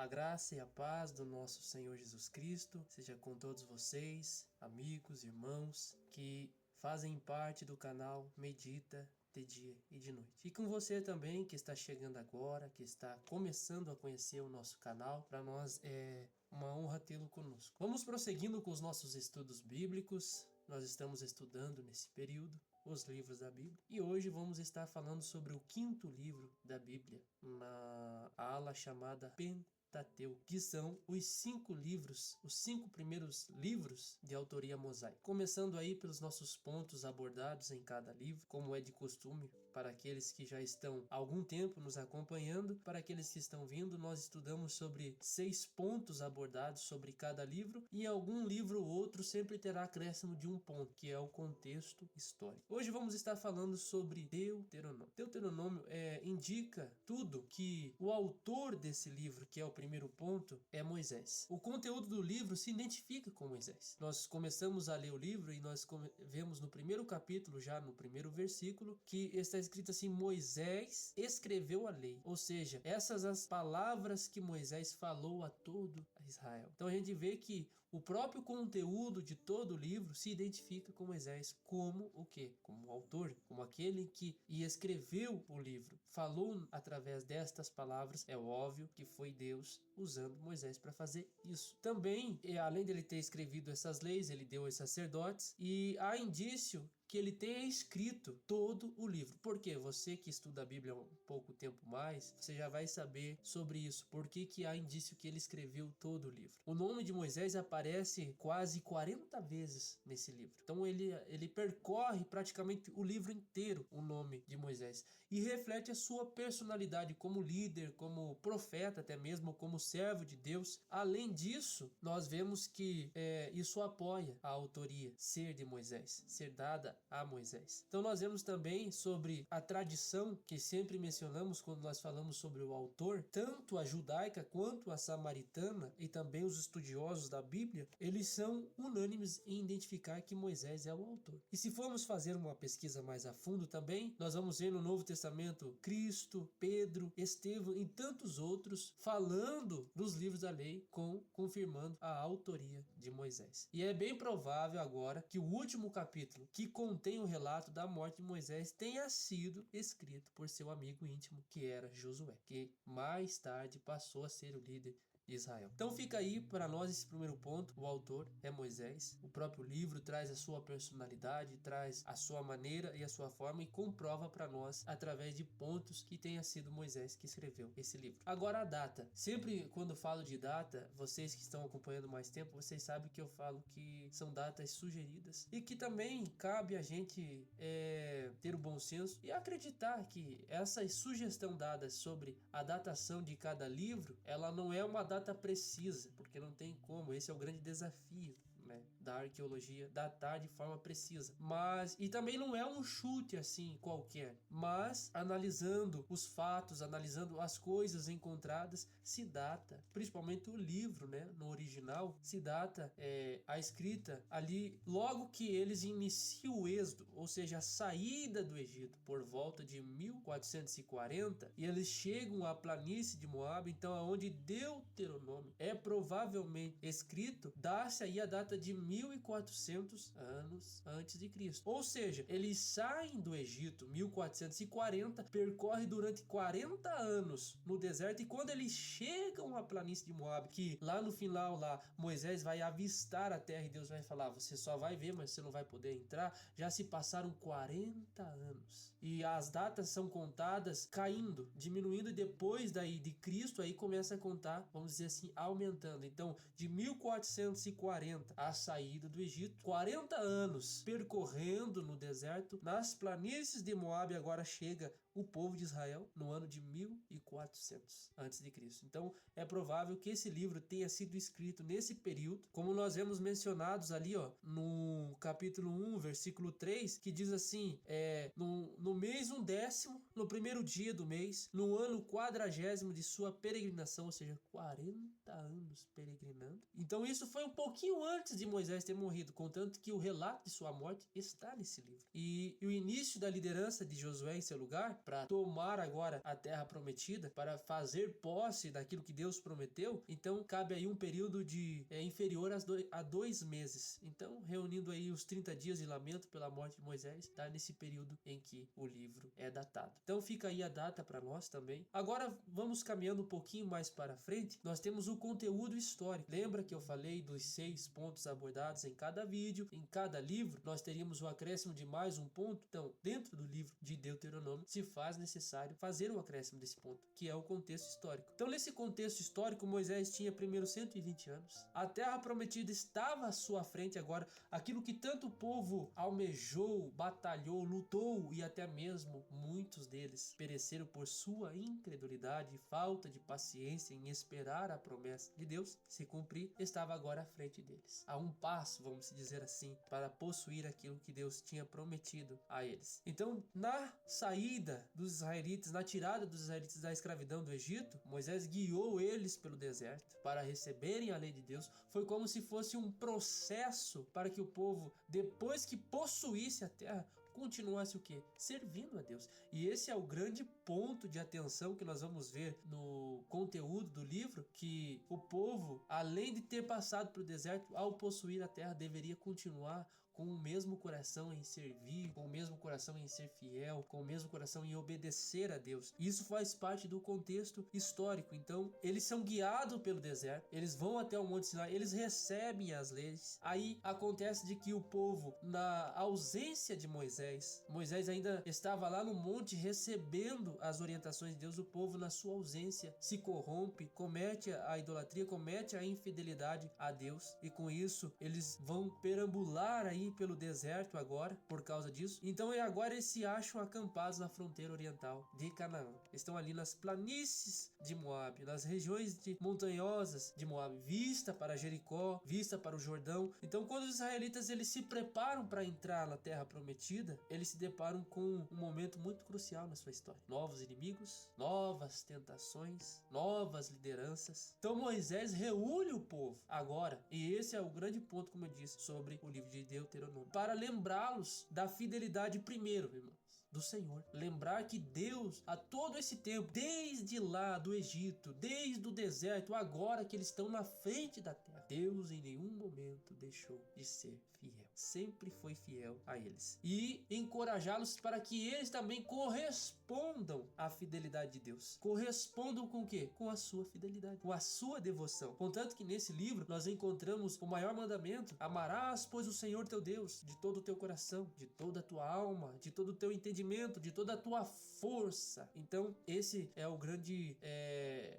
A graça e a paz do nosso Senhor Jesus Cristo seja com todos vocês, amigos, irmãos, que fazem parte do canal Medita de Dia e de Noite. E com você também que está chegando agora, que está começando a conhecer o nosso canal. Para nós é uma honra tê-lo conosco. Vamos prosseguindo com os nossos estudos bíblicos. Nós estamos estudando nesse período os livros da Bíblia. E hoje vamos estar falando sobre o quinto livro da Bíblia, na ala chamada Pentateuco, que são os 5 livros, os 5 primeiros livros de autoria mosaica. Começando aí pelos nossos pontos abordados em cada livro, como é de costume para aqueles que já estão há algum tempo nos acompanhando. Para aqueles que estão vindo, nós estudamos sobre 6 pontos abordados sobre cada livro, e algum livro ou outro sempre terá acréscimo de um ponto, que é o contexto histórico. Hoje vamos estar falando sobre Deuteronômio. Deuteronômio indica tudo que o autor desse livro, que é o primeiro ponto, é Moisés. O conteúdo do livro se identifica com Moisés. Nós começamos a ler o livro e nós vemos no primeiro capítulo, já no primeiro versículo, que está escrito assim: Moisés escreveu a lei. Ou seja, essas as palavras que Moisés falou a todo Israel. Então a gente vê que o próprio conteúdo de todo o livro se identifica com Moisés como o quê? Como o autor, como aquele que escreveu o livro. Falou através destas palavras. É óbvio que foi Deus usando Moisés para fazer isso. Também, além de ele ter escrevido essas leis, ele deu aos sacerdotes, e há indício que ele tenha escrito todo o livro. Por quê? Você que estuda a Bíblia há um pouco tempo mais, você já vai saber sobre isso. Por que há indício que ele escreveu todo o livro? O nome de Moisés aparece quase 40 vezes nesse livro. Então ele percorre praticamente o livro inteiro, o nome de Moisés, e reflete a sua personalidade como líder, como profeta, até mesmo como servo de Deus. Além disso, nós vemos que isso apoia a autoria ser de Moisés, ser dada a Moisés. Então nós vemos também sobre a tradição que sempre mencionamos quando nós falamos sobre o autor. Tanto a judaica quanto a samaritana e também os estudiosos da Bíblia, eles são unânimes em identificar que Moisés é o autor. E se formos fazer uma pesquisa mais a fundo também, nós vamos ver no Novo Testamento Cristo, Pedro, Estevão e tantos outros falando dos livros da lei, confirmando a autoria de Moisés. E é bem provável agora que o último capítulo, que contém o relato da morte de Moisés, tenha sido escrito por seu amigo íntimo, que era Josué, que mais tarde passou a ser o líder de Israel. Então fica aí para nós esse primeiro ponto. O autor é Moisés. O próprio livro traz a sua personalidade, traz a sua maneira e a sua forma, e comprova para nós através de pontos que tenha sido Moisés que escreveu esse livro. Agora a data. Sempre quando falo de data, vocês que estão acompanhando mais tempo, vocês sabem que eu falo que são datas sugeridas, e que também cabe a gente ter o bom senso e acreditar que essa sugestão dada sobre a datação de cada livro, ela não é uma data precisa, porque não tem como. Esse é o grande desafio, né, da arqueologia, datar de forma precisa. E também não é um chute assim qualquer, mas analisando os fatos, analisando as coisas encontradas, se data, principalmente o livro, né, no original, se data a escrita ali logo que eles iniciam o êxodo, ou seja, a saída do Egito, por volta de 1440, e eles chegam à planície de Moabe. Então aonde Deuteronômio é provavelmente escrito, dá-se aí a data de 1400 anos antes de Cristo. Ou seja, eles saem do Egito 1440, percorre durante 40 anos no deserto, e quando eles chegam à planície de Moabe, que lá no final lá Moisés vai avistar a terra e Deus vai falar: você só vai ver, mas você não vai poder entrar, já se passaram 40 anos. E as datas são contadas caindo, diminuindo, e depois daí de Cristo aí começa a contar, vamos dizer assim, aumentando. Então, de 1440 a saída do Egito, 40 anos percorrendo no deserto, nas planícies de Moabe. Agora chega o povo de Israel no ano de 1400 a.C. Então é provável que esse livro tenha sido escrito nesse período, como nós vemos mencionados ali, ó, no capítulo 1, versículo 3, que diz assim: no mês 1º, no primeiro dia do mês, no ano 40º de sua peregrinação, ou seja, 40 anos peregrinando. Então isso foi um pouquinho antes de Moisés Moisés ter morrido, contanto que o relato de sua morte está nesse livro. E o início da liderança de Josué em seu lugar, para tomar agora a terra prometida, para fazer posse daquilo que Deus prometeu, então cabe aí um período de inferior a 2 meses. Então, reunindo aí os 30 dias de lamento pela morte de Moisés, está nesse período em que o livro é datado. Então fica aí a data para nós também. Agora vamos caminhando um pouquinho mais para frente, nós temos o conteúdo histórico. Lembra que eu falei dos 6 pontos abordados em cada vídeo, em cada livro, nós teríamos o acréscimo de mais um ponto. Então, dentro do livro de Deuteronômio, se faz necessário fazer o acréscimo desse ponto, que é o contexto histórico. Então, nesse contexto histórico, Moisés tinha primeiro 120 anos. A terra prometida estava à sua frente agora. Aquilo que tanto o povo almejou, batalhou, lutou e até mesmo muitos deles pereceram por sua incredulidade e falta de paciência em esperar a promessa de Deus se cumprir, estava agora à frente deles. A um passo, vamos dizer assim, para possuir aquilo que Deus tinha prometido a eles. Então, na saída dos israelitas, na tirada dos israelitas da escravidão do Egito, Moisés guiou eles pelo deserto para receberem a lei de Deus. Foi como se fosse um processo para que o povo, depois que possuísse a terra, continuasse o quê? Servindo a Deus. E esse é o grande ponto de atenção que nós vamos ver no conteúdo do livro, que o povo, além de ter passado pelo deserto, ao possuir a terra, deveria continuar com o mesmo coração em servir, com o mesmo coração em ser fiel, com o mesmo coração em obedecer a Deus. Isso faz parte do contexto histórico. Então, eles são guiados pelo deserto, eles vão até o Monte Sinai, eles recebem as leis. Aí acontece de que o povo, na ausência de Moisés ainda estava lá no monte recebendo as orientações de Deus. O povo, na sua ausência, se corrompe, comete a idolatria, comete a infidelidade a Deus, e com isso eles vão perambular aí pelo deserto agora, por causa disso. Então agora eles se acham acampados na fronteira oriental de Canaã. Estão ali nas planícies de Moabe, nas regiões montanhosas de Moabe, vista para Jericó, vista para o Jordão. Então, quando os israelitas eles se preparam para entrar na terra prometida, eles se deparam com um momento muito crucial na sua história. Novos inimigos, novas tentações, novas lideranças. Então Moisés reúne o povo agora, e esse é o grande ponto, como eu disse, sobre o livro de Deuteronômio, para lembrá-los da fidelidade primeiro, irmãos, do Senhor. Lembrar que Deus, a todo esse tempo, desde lá do Egito, desde o deserto, agora que eles estão na frente da terra, Deus em nenhum momento deixou de ser fiel. Sempre foi fiel a eles. E encorajá-los para que eles também correspondam à fidelidade de Deus. Correspondam com o quê? Com a sua fidelidade, com a sua devoção. Contanto que nesse livro nós encontramos o maior mandamento: amarás, pois, o Senhor teu Deus de todo o teu coração, de toda a tua alma, de todo o teu entendimento, de toda a tua força. Então esse é o grande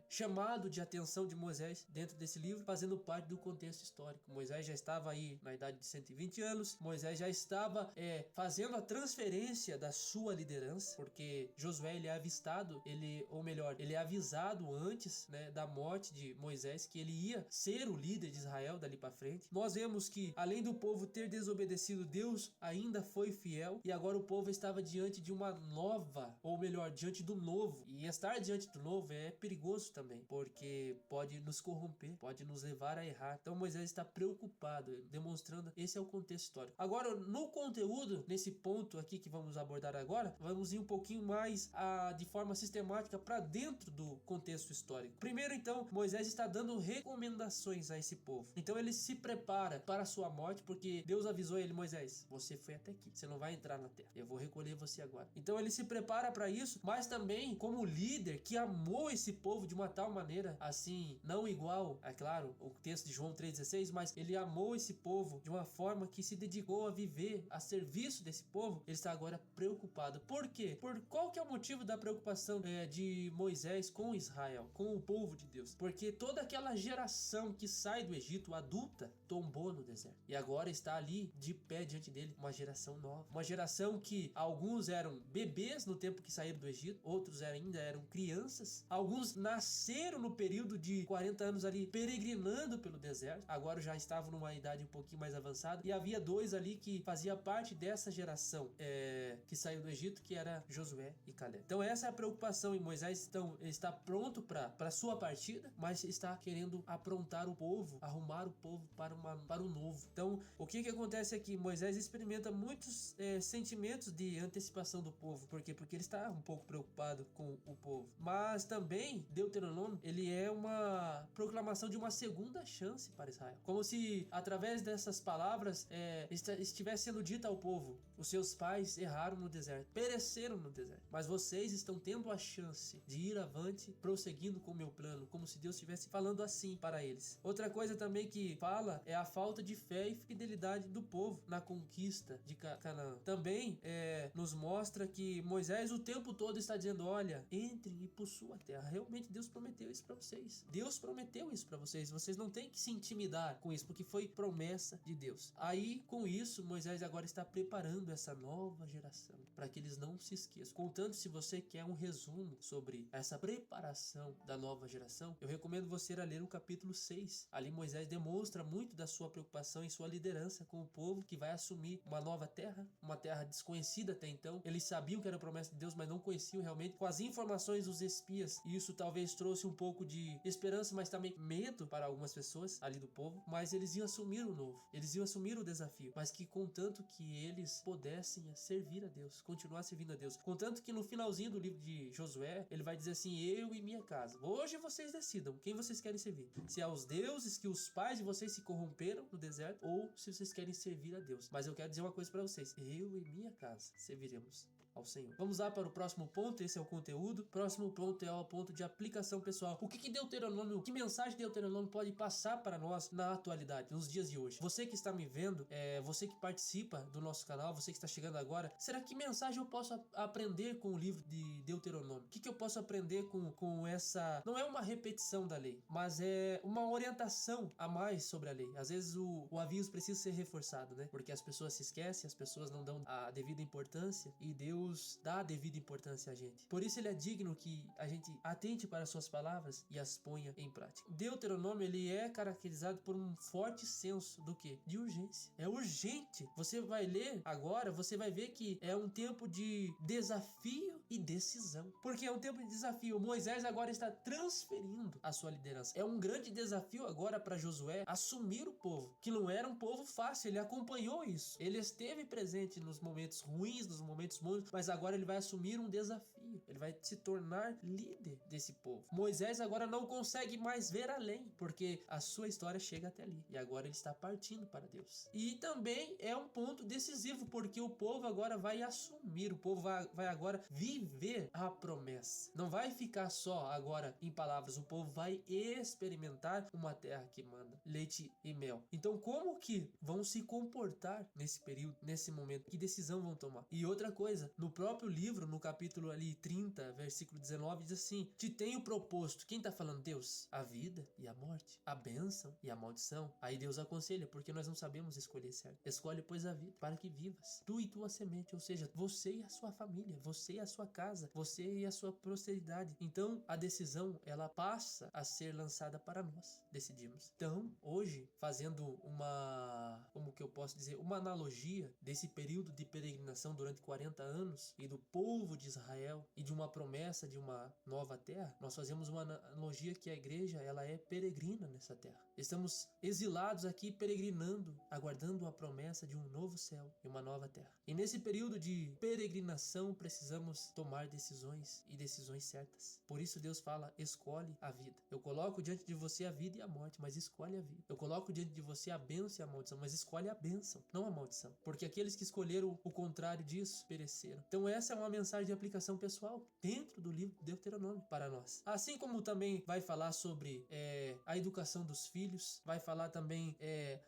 chamado de atenção de Moisés dentro desse livro, fazendo parte do contexto histórico. Moisés já estava aí na idade de 120 anos, Moisés já estava fazendo a transferência da sua liderança, porque Josué ele é avistado, ele é avisado antes, né, da morte de Moisés, que ele ia ser o líder de Israel dali para frente. Nós vemos que além do povo ter desobedecido, Deus ainda foi fiel, e agora o povo estava diante de uma nova, ou melhor, diante do novo. E estar diante do novo é perigoso também, porque pode nos corromper, pode nos levar a errar. Então Moisés está preocupado, demonstrando esse é o contexto histórico. Agora, no conteúdo, nesse ponto aqui que vamos abordar agora, vamos ir um pouquinho mais de forma sistemática para dentro do contexto histórico. Primeiro, então, Moisés está dando recomendações a esse povo. Então ele se prepara para a sua morte, porque Deus avisou ele: Moisés, você foi até aqui, você não vai entrar na terra, eu vou recolher você agora. Então ele se prepara para isso, mas também como líder que amou esse povo de uma tal maneira, assim, não igual, é claro, o texto de João 3,16, mas ele amou esse povo de uma forma que se dedicou a viver a serviço desse povo. Ele está agora preocupado. Por quê? Qual que é o motivo da preocupação de Moisés com Israel, com o povo de Deus? Porque toda aquela geração que sai do Egito, adulta, tombou no deserto. E agora está ali, de pé diante dele, uma geração nova. Uma geração que alguns eram bebês no tempo que saíram do Egito, outros ainda eram crianças, alguns nasceram no período de 40 anos ali peregrinando pelo deserto, agora já estavam numa idade um pouquinho mais avançada, e havia dois ali que fazia parte dessa geração que saiu do Egito, que era Josué e Caleb. Então essa é a preocupação em Moisés. Então ele está pronto para sua partida, mas está querendo aprontar o povo, arrumar o povo para o novo. Então o que acontece aqui? Moisés experimenta muitos sentimentos de antecipação do povo. Por quê? Porque ele está um pouco preocupado com o povo. Mas também Deuteronômio, ele é uma proclamação de uma segunda chance para Israel, como se através dessas palavras estivesse sendo dita ao povo: os seus pais erraram no deserto, pereceram no deserto, mas vocês estão tendo a chance de ir avante, prosseguindo com o meu plano, como se Deus estivesse falando assim para eles. Outra coisa também que fala é a falta de fé e fidelidade do povo na conquista de Canaã. Também nos mostra que Moisés o tempo todo está dizendo: olha, entrem e possuam a terra. Realmente Deus prometeu isso para vocês. Deus prometeu isso para vocês. Vocês não têm que se intimidar com isso, porque foi promessa de Deus. Aí, com isso, Moisés agora está preparando essa nova geração para que eles não se esqueçam. Contanto, se você quer um resumo sobre essa preparação da nova geração, eu recomendo você a ler o capítulo 6. Ali Moisés demonstra muito da sua preocupação e sua liderança com o povo que vai assumir uma nova terra, uma terra desconhecida até então. Eles sabiam que era promessa de Deus, mas não conheciam realmente. Com as informações dos espias, e isso talvez trouxe um pouco de esperança, mas também medo para algumas pessoas ali do povo. Mas eles iam assumir o novo, eles iam assumir o desafio, mas que contanto que eles pudessem servir a Deus, continuar servindo a Deus. Contanto que no finalzinho do livro de Josué, ele vai dizer assim: eu e minha casa. Hoje vocês decidam quem vocês querem servir. Se é aos deuses que os pais de vocês se corromperam no deserto, ou se vocês querem servir a Deus. Mas eu quero dizer uma coisa para vocês: eu e minha casa serviremos ao Senhor. Vamos lá para o próximo ponto. Esse é o conteúdo. Próximo ponto é o ponto de aplicação pessoal. O que Deuteronômio, que mensagem Deuteronômio pode passar para nós na atualidade, nos dias de hoje? Você que está me vendo, você que participa do nosso canal, você que está chegando agora, será que mensagem eu posso aprender com o livro de Deuteronômio? O que eu posso aprender com essa... Não é uma repetição da lei, mas é uma orientação a mais sobre a lei. Às vezes o aviso precisa ser reforçado, né? Porque as pessoas se esquecem, as pessoas não dão a devida importância, e Deus dá a devida importância a gente. Por isso ele é digno que a gente atente para suas palavras e as ponha em prática. Deuteronômio, ele é caracterizado por um forte senso do quê? De urgência. É urgente. Você vai ler agora, você vai ver que é um tempo de desafio e decisão. Porque é um tempo de desafio. Moisés agora está transferindo a sua liderança. É um grande desafio agora para Josué assumir o povo, que não era um povo fácil. Ele acompanhou isso. Ele esteve presente nos momentos ruins, nos momentos bons, mas agora ele vai assumir um desafio. Ele vai se tornar líder desse povo. Moisés agora não consegue mais ver além, porque a sua história chega até ali. E agora ele está partindo para Deus. E também é um ponto decisivo, porque o povo agora vai assumir, o povo vai agora viver a promessa. Não vai ficar só agora em palavras, o povo vai experimentar uma terra que manda leite e mel. Então como que vão se comportar nesse período, nesse momento? Que decisão vão tomar? E outra coisa, no próprio livro, no capítulo ali 30, versículo 19, diz assim: te tenho proposto. Quem tá falando? Deus. A vida e a morte, a bênção e a maldição. Aí Deus aconselha, porque nós não sabemos escolher certo. Escolhe, pois, a vida, para que vivas, tu e tua semente, ou seja, você e a sua família, você e a sua casa, você e a sua posteridade. Então a decisão, ela passa a ser lançada para nós. Decidimos. Então hoje, fazendo como que eu posso dizer, uma analogia desse período de peregrinação durante 40 anos e do povo de Israel e de uma promessa de uma nova terra, nós fazemos uma analogia que a igreja, ela é peregrina nessa terra. Estamos exilados aqui, peregrinando, aguardando a promessa de um novo céu e uma nova terra. E nesse período de peregrinação precisamos tomar decisões, e decisões certas. Por isso Deus fala: escolhe a vida. Eu coloco diante de você a vida e a morte, mas escolhe a vida. Eu coloco diante de você a bênção e a maldição, mas escolhe a bênção, não a maldição. Porque aqueles que escolheram o contrário disso pereceram. Então essa é uma mensagem de aplicação pessoal. pessoal dentro do livro de Deuteronômio para nós. Assim como também vai falar sobre a educação dos filhos, vai falar também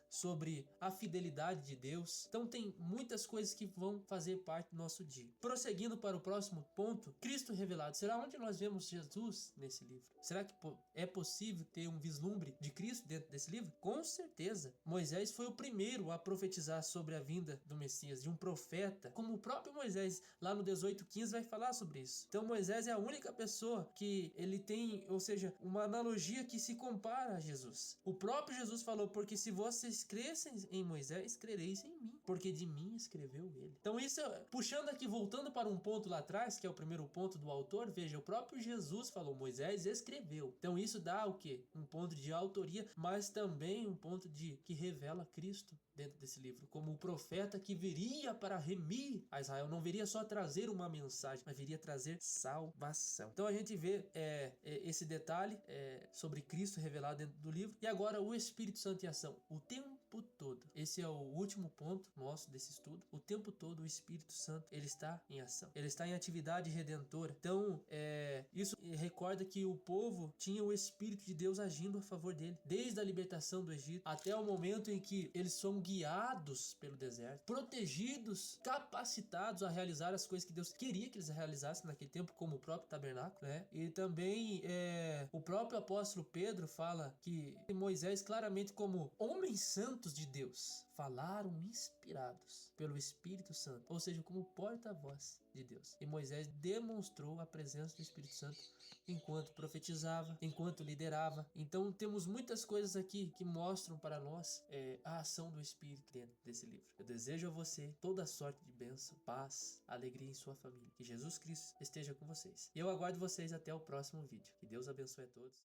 sobre a fidelidade de Deus. Então tem muitas coisas que vão fazer parte do nosso dia. Prosseguindo para o próximo ponto, Cristo revelado. Será onde nós vemos Jesus nesse livro? Será que é possível ter um vislumbre de Cristo dentro desse livro? Com certeza. Moisés foi o primeiro a profetizar sobre a vinda do Messias, de um profeta, como o próprio Moisés, lá no 18:15 vai falar sobre isso. Então Moisés é a única pessoa que ele tem, ou seja, uma analogia que se compara a Jesus. O próprio Jesus falou: porque se vocês crescem em Moisés, crereis em mim, porque de mim escreveu ele. Então isso, puxando aqui, voltando para um ponto lá atrás, que é o primeiro ponto do autor, veja, o próprio Jesus falou: Moisés escreveu. Então isso dá o quê? Um ponto de autoria, mas também um ponto de que revela Cristo dentro desse livro, como o profeta que viria para remir a Israel. Não viria só trazer uma mensagem, mas viria trazer salvação. Então a gente vê esse detalhe sobre Cristo revelado dentro do livro. E agora o Espírito Santo em ação, o tempo todo. Esse é o último ponto nosso desse estudo. O tempo todo o Espírito Santo, ele está em ação. Ele está em atividade redentora. Então isso recorda que o povo tinha o Espírito de Deus agindo a favor dele, desde a libertação do Egito até o momento em que eles são guiados pelo deserto, protegidos, capacitados a realizar as coisas que Deus queria que eles realizassem naquele tempo, como o próprio tabernáculo, né? E também o próprio apóstolo Pedro fala que Moisés, claramente como homens santos de Deus, falaram inspirados pelo Espírito Santo, ou seja, como porta-voz de Deus. E Moisés demonstrou a presença do Espírito Santo enquanto profetizava, enquanto liderava. Então temos muitas coisas aqui que mostram para nós a ação do Espírito dentro desse livro. Eu desejo a você toda sorte de bênção, paz, alegria em sua família. Que Jesus Cristo esteja com vocês. E eu aguardo vocês até o próximo vídeo. Que Deus abençoe a todos.